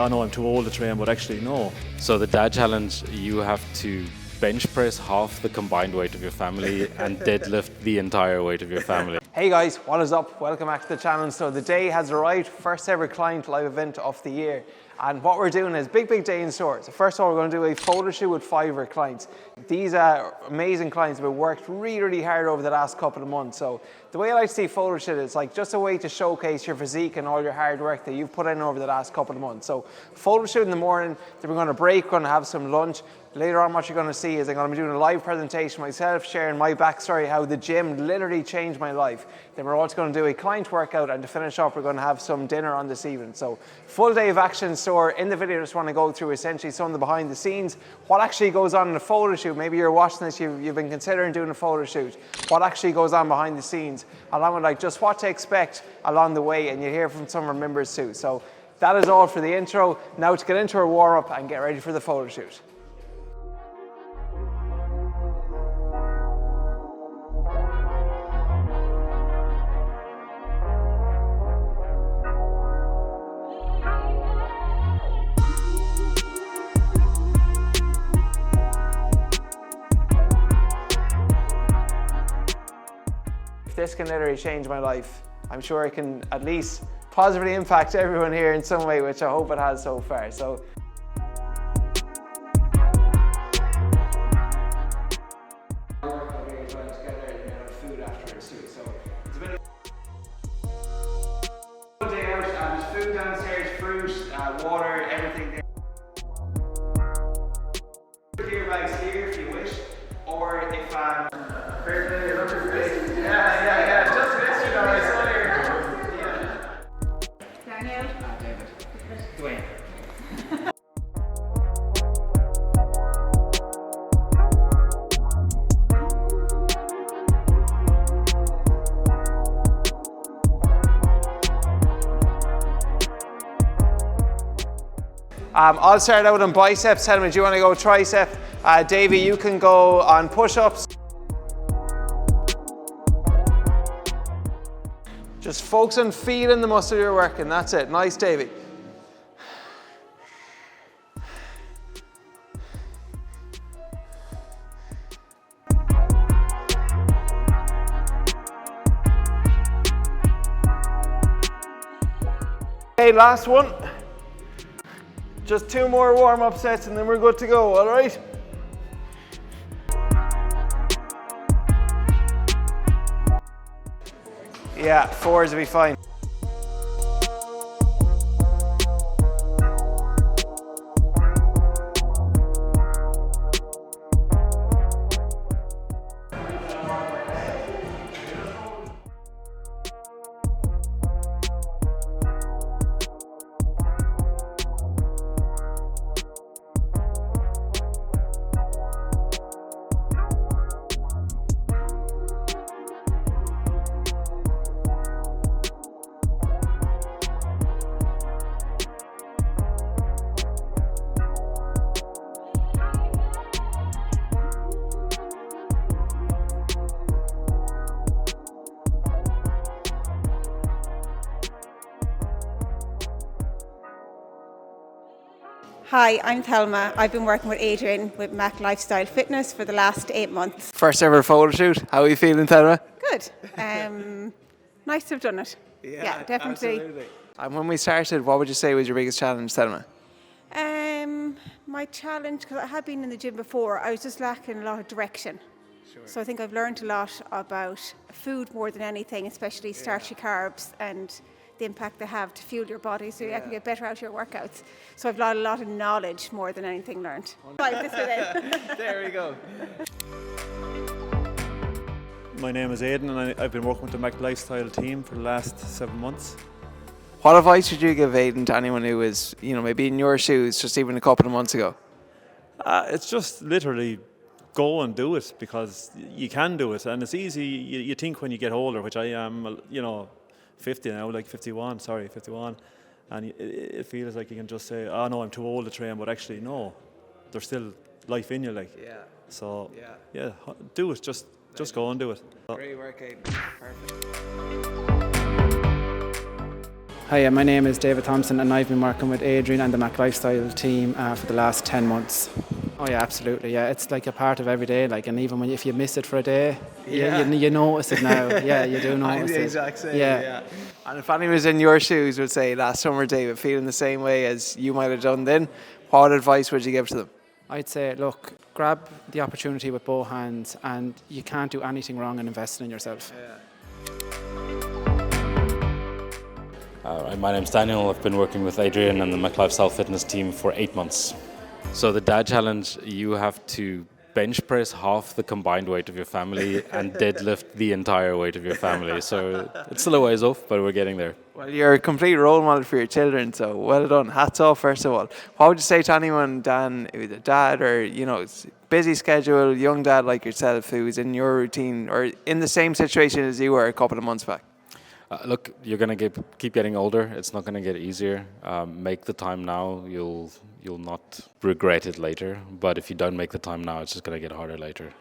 oh no, I'm too old to train, but actually no. So the dad challenge, you have to bench press half the combined weight of your family and deadlift the entire weight of your family. Hey guys, what is up? Welcome back to the channel. So the day has arrived, first ever client live event of the year. And what we're doing is big day in store. So first of all, we're going to do a photo shoot with 5 of our clients. These are amazing clients who have worked really hard over the last couple of months. So the way I like to see photo shoot is like just a way to showcase your physique and all your hard work that you've put in over the last couple of months. So photo shoot in the morning, then we're going to break, we're going to have some lunch. Later on, what you're going to see is I'm going to be doing a live presentation myself, sharing my backstory, how the gym literally changed my life. Then we're also going to do a client workout, and to finish off, we're going to have some dinner on this evening. So full day of action. So in the video, I just want to go through essentially some of the behind the scenes, what actually goes on in a photo shoot. Maybe you're watching this, you've been considering doing a photo shoot. What actually goes on behind the scenes, along with like just what to expect along the way, and you hear from some of our members too. So that is all for the intro. Now to get into our warm up and get ready for the photo shoot. This can literally change my life. I'm sure it can at least positively impact everyone here in some way, which I hope it has so far. So food afterwards too. So it's a bit of day out. There's food downstairs, fruit, water, everything there. Beer bags here if you wish, or if you're looking for this. Yeah, just this, you know, I saw here. Yeah. Daniel. David. Dwayne. I'll start out on biceps. Tell me, do you want to go tricep? Davey, you can go on push-ups. Just focus on feeling the muscle you're working, that's it. Nice, Davey. Okay, last one. Just 2 more warm-up sets and then we're good to go, all right? Yeah, 4s will be fine. Hi, I'm Thelma. I've been working with Adrian with McLifestyle Fitness for the last 8 months. First ever photo shoot. How are you feeling, Thelma? Good. Nice to have done it. Yeah, definitely. Absolutely. And when we started, what would you say was your biggest challenge, Thelma? My challenge, because I had been in the gym before, I was just lacking a lot of direction. Sure. So I think I've learned a lot about food more than anything, especially starchy carbs and the impact they have to fuel your body so you can get better out of your workouts. So I've got a lot of knowledge more than anything learned. Right, this way then. There we go. My name is Aidan and I've been working with the McLifestyle team for the last 7 months. What advice would you give, Aidan, to anyone who was, maybe in your shoes just even a couple of months ago? It's just literally go and do it because you can do it and it's easy. You think when you get older, which I am, 50 now, like 51, and it feels like you can just say, oh no, I'm too old to train, but actually no, there's still life in you, like. Yeah. So yeah, do it. Just go and do it. Great work, Aidan. Perfect. Hi, my name is David Thompson and I've been working with Adrian and the McLifestyle team for the last 10 months. Oh yeah, absolutely. Yeah, it's like a part of every day. Like, and even if you miss it for a day, you notice it now. Yeah, you do notice I'm the it. exact same. Yeah. And if anyone was in your shoes would say last summer, David, feeling the same way as you might have done then, what advice would you give to them? I'd say, look, grab the opportunity with both hands, and you can't do anything wrong in investing in yourself. My name's Daniel. I've been working with Adrian and the McLifestyle Fitness team for 8 months. So the dad challenge, you have to bench press half the combined weight of your family and deadlift the entire weight of your family. So it's still a ways off, but we're getting there. Well, you're a complete role model for your children, so well done. Hats off, first of all. What would you say to anyone, Dan, who's a dad or, busy schedule, young dad like yourself, who's in your routine or in the same situation as you were a couple of months back? Look, you're going to keep getting older. It's not going to get easier. Make the time now. You'll not regret it later. But if you don't make the time now, it's just going to get harder later.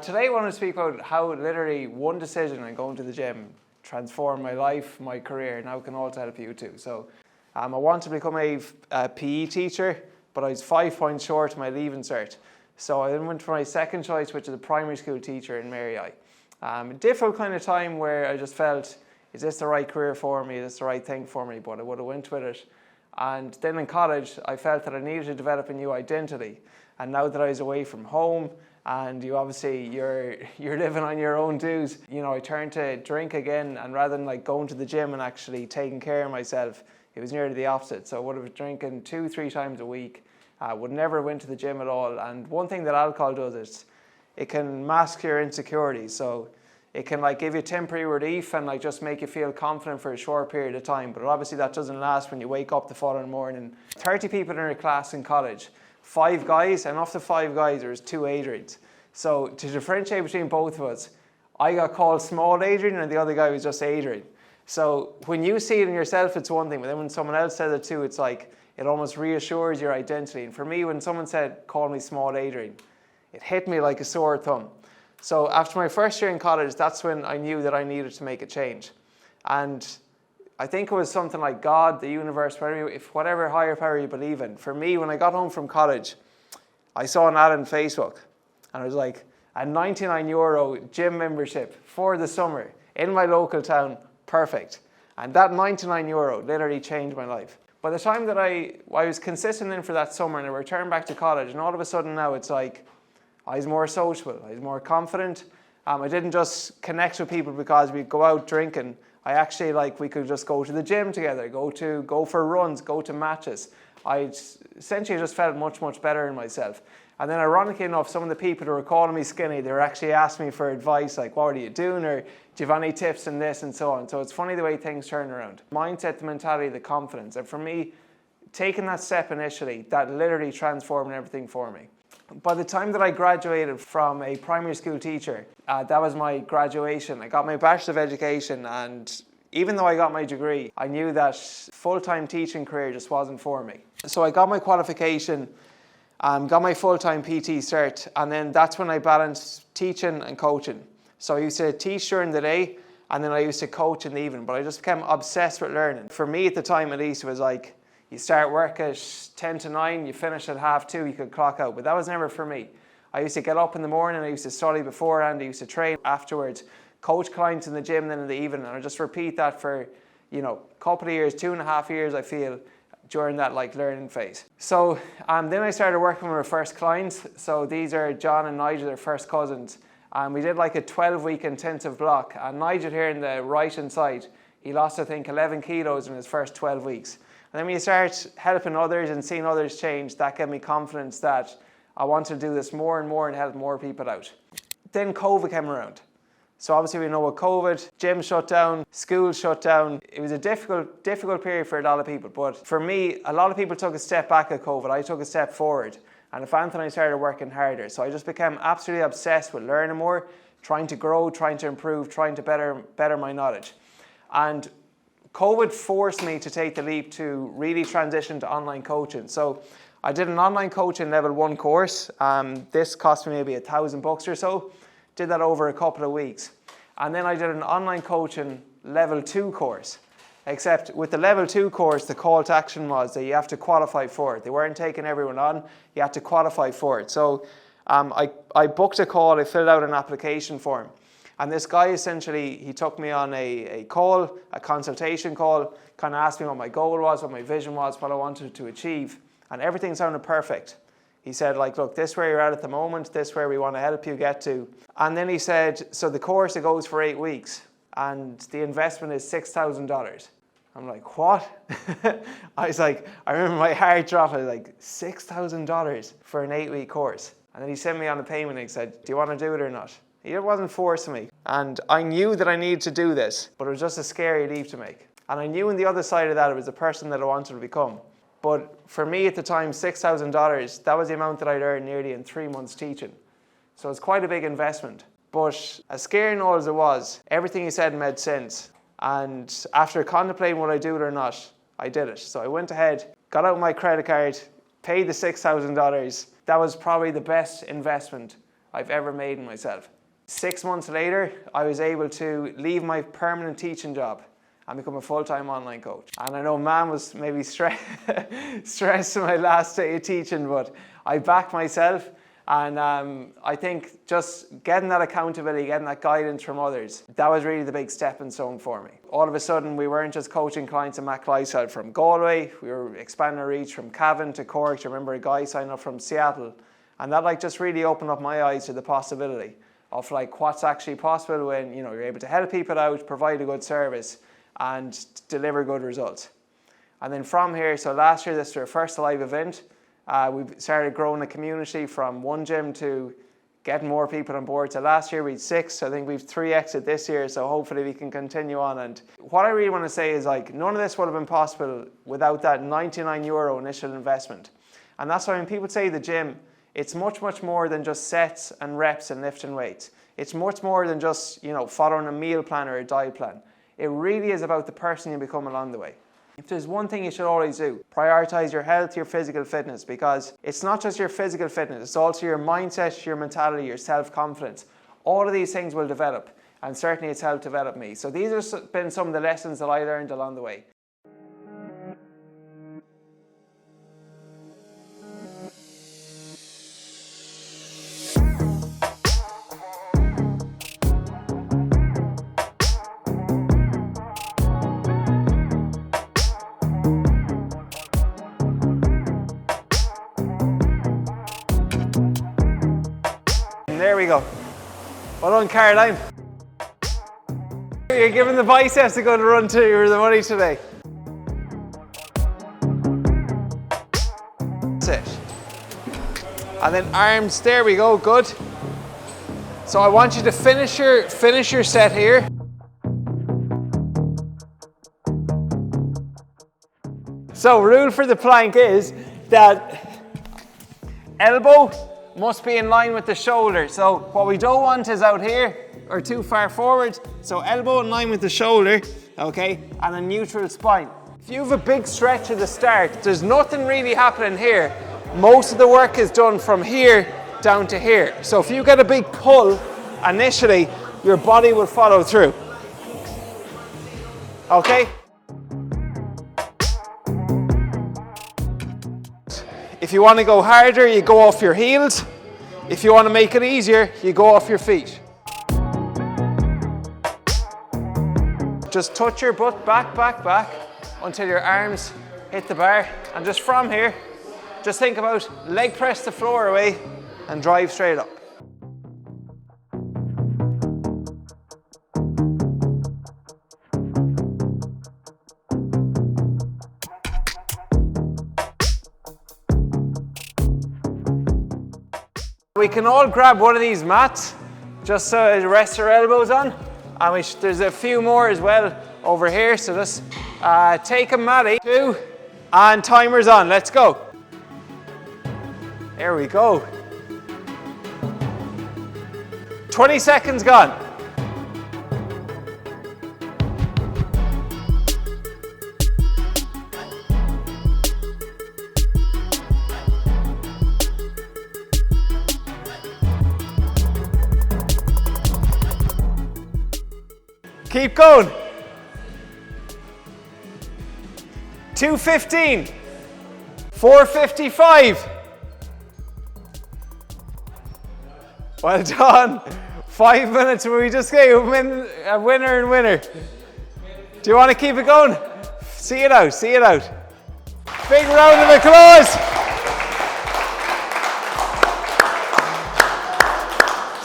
Today I want to speak about how literally one decision on going to the gym transformed my life, my career, and how it can also help you too. So I want to become a PE teacher, but I was 5 points short of my leaving cert. So I then went for my second choice, which is a primary school teacher in Mary I. A difficult kind of time where I just felt, is this the right career for me? Is this the right thing for me? But I would have went with it. And then in college, I felt that I needed to develop a new identity. And now that I was away from home, and you're living on your own dues, I turned to drink again, and rather than like going to the gym and actually taking care of myself, it was nearly the opposite. So I would have been drinking 2-3 times a week, would never went to the gym at all. And one thing that alcohol does is it can mask your insecurities. So it can like give you temporary relief and like just make you feel confident for a short period of time. But obviously that doesn't last when you wake up the following morning. 30 people in a class in college, 5 guys, and of the 5 guys, there's 2 Adrians. So to differentiate between both of us, I got called small Adrian and the other guy was just Adrian. So when you see it in yourself, it's one thing, but then when someone else says it too, it's like, it almost reassures your identity. And for me, when someone said, call me small Adrian, it hit me like a sore thumb. So after my first year in college, that's when I knew that I needed to make a change. And I think it was something like God, the universe, whatever higher power you believe in. For me, when I got home from college, I saw an ad on Facebook, and it was like a €99 gym membership for the summer in my local town, perfect. And that €99 literally changed my life. By the time that I was consistent in for that summer and I returned back to college, and all of a sudden now it's like I was more sociable, I was more confident. I didn't just connect with people because we'd go out drinking. I actually we could just go to the gym together, go for runs, go to matches. I essentially just felt much, much better in myself. And then ironically enough, some of the people who were calling me skinny, they were actually asking me for advice, like, what are you doing? Or do you have any tips in this and so on? So it's funny the way things turn around. Mindset, the mentality, the confidence. And for me, taking that step initially, that literally transformed everything for me. By the time that I graduated from a primary school teacher, that was my graduation. I got my Bachelor of Education, and even though I got my degree, I knew that full-time teaching career just wasn't for me. So I got my qualification, got my full-time PT cert, and then that's when I balanced teaching and coaching. So I used to teach during the day, and then I used to coach in the evening, but I just became obsessed with learning. For me at the time at least, it was like, you start work at 10 to 9, you finish at 2:30, you could clock out. But that was never for me. I used to get up in the morning, I used to study beforehand, I used to train afterwards, coach clients in the gym then in the evening, and I just repeat that for, a couple of years, 2.5 years, I feel, during that like learning phase. So then I started working with our first clients. So these are John and Nigel, their first cousins. And we did like a 12-week intensive block. And Nigel here in the right hand side, he lost I think 11 kilos in his first 12 weeks. And then when you start helping others and seeing others change, that gave me confidence that I want to do this more and more and help more people out. Then COVID came around. So obviously we know with COVID, gym shut down, school shut down. It was a difficult period for a lot of people. But for me, a lot of people took a step back at COVID. I took a step forward. And if Anthony started working harder. So I just became absolutely obsessed with learning more, trying to grow, trying to improve, trying to better my knowledge. And COVID forced me to take the leap to really transition to online coaching. So I did an online coaching level 1 course. This cost me maybe $1,000 or so. Did that over a couple of weeks. And then I did an online coaching level 2 course. Except with the level 2 course, the call to action was that you have to qualify for it. They weren't taking everyone on, you had to qualify for it. So I booked a call, I filled out an application form. And this guy essentially, he took me on a call, a consultation call, kind of asked me what my goal was, what my vision was, what I wanted to achieve. And everything sounded perfect. He said, like, look, this is where you're at the moment, this is where we want to help you get to. And then he said, so the course, it goes for 8 weeks, and the investment is $6,000. I'm like, what? I was like, I remember my heart dropped. I was like, $6,000 for an 8-week course. And then he sent me on a payment and he said, do you want to do it or not? He wasn't forcing me. And I knew that I needed to do this, but it was just a scary leap to make. And I knew on the other side of that, it was the person that I wanted to become. But for me at the time, $6,000, that was the amount that I'd earned nearly in 3 months teaching. So it's quite a big investment. But as scary and all as it was, everything he said made sense. And after contemplating would I do it or not, I did it. So I went ahead, got out my credit card, paid the $6,000. That was probably the best investment I've ever made in myself. 6 months later, I was able to leave my permanent teaching job and become a full-time online coach. And I know Mum was maybe stressed in my last day of teaching, but I backed myself. And I think just getting that accountability, getting that guidance from others, that was really the big stepping stone for me. All of a sudden, we weren't just coaching clients in McLifestyle from Galway, we were expanding our reach from Cavan to Cork. I remember a guy signing up from Seattle. And that just really opened up my eyes to the possibility of what's actually possible when you're able to help people out, provide a good service, and deliver good results. And then from here, so last year, this was our first live event. We started growing the community from 1 gym to getting more people on board. So last year we had 6, so I think we've 3x it this year, so hopefully we can continue on. And what I really want to say is none of this would have been possible without that €99 initial investment. And that's why when people say the gym, it's much, much more than just sets and reps and lifting weights. It's much more than just following a meal plan or a diet plan. It really is about the person you become along the way. If there's one thing you should always do, prioritize your health, your physical fitness, because it's not just your physical fitness, it's also your mindset, your mentality, your self-confidence. All of these things will develop, and certainly it's helped develop me. So these have been some of the lessons that I learned along the way. There we go. Well done, Caroline. You're giving the biceps a good run too, you're the money today. That's it. And then arms, there we go, good. So I want you to finish your set here. So rule for the plank is that elbow must be in line with the shoulder. So what we don't want is out here or too far forward. So elbow in line with the shoulder, okay, and a neutral spine. If you have a big stretch at the start, there's nothing really happening here. Most of the work is done from here down to here. So if you get a big pull initially, your body will follow through. Okay? If you want to go harder, you go off your heels. If you want to make it easier, you go off your feet. Just touch your butt back until your arms hit the bar, and just from here, just think about leg press the floor away and drive straight up. We can all grab one of these mats just so to rest our elbows on, and there's a few more as well over here, so just take a matty, 2, and timer's on, let's go. There we go. 20 seconds gone. Keep going. 2:15. 4:55. Well done. 5 minutes where we just gave a winner and winner. Do you want to keep it going? See it out, see it out. Big round of applause.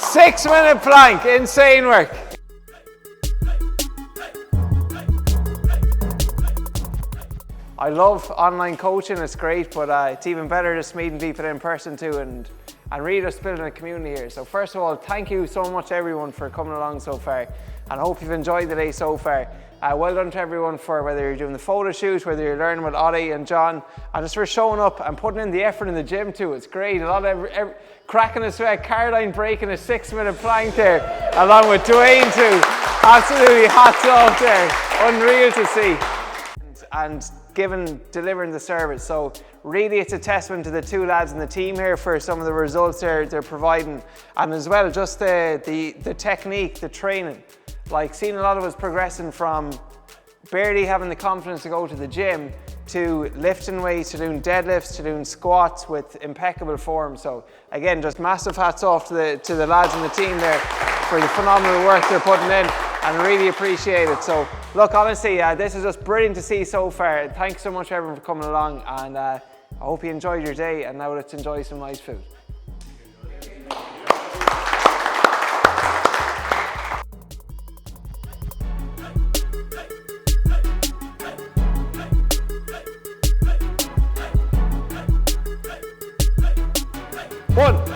6-minute plank, insane work. I love online coaching, it's great, but it's even better just meeting people in person too and really just building a community here. So first of all, thank you so much everyone for coming along so far, and I hope you've enjoyed the day so far. Well done to everyone for whether you're doing the photo shoot, whether you're learning with Ollie and John, and just for showing up and putting in the effort in the gym too. It's great. A lot of cracking a sweat, Caroline breaking a 6-minute plank there, along with Dwayne too. Absolutely hats off there. Unreal to see. And delivering the service. So really it's a testament to the two lads in the team here for some of the results they're providing, and as well just the technique, the training. Like seeing a lot of us progressing from barely having the confidence to go to the gym to lifting weights, to doing deadlifts, to doing squats with impeccable form. So again, just massive hats off to the lads in the team there for the phenomenal work they're putting in, and really appreciate it. So look, honestly, this is just brilliant to see so far. Thanks so much everyone for coming along, and I hope you enjoyed your day, and now let's enjoy some nice food. One.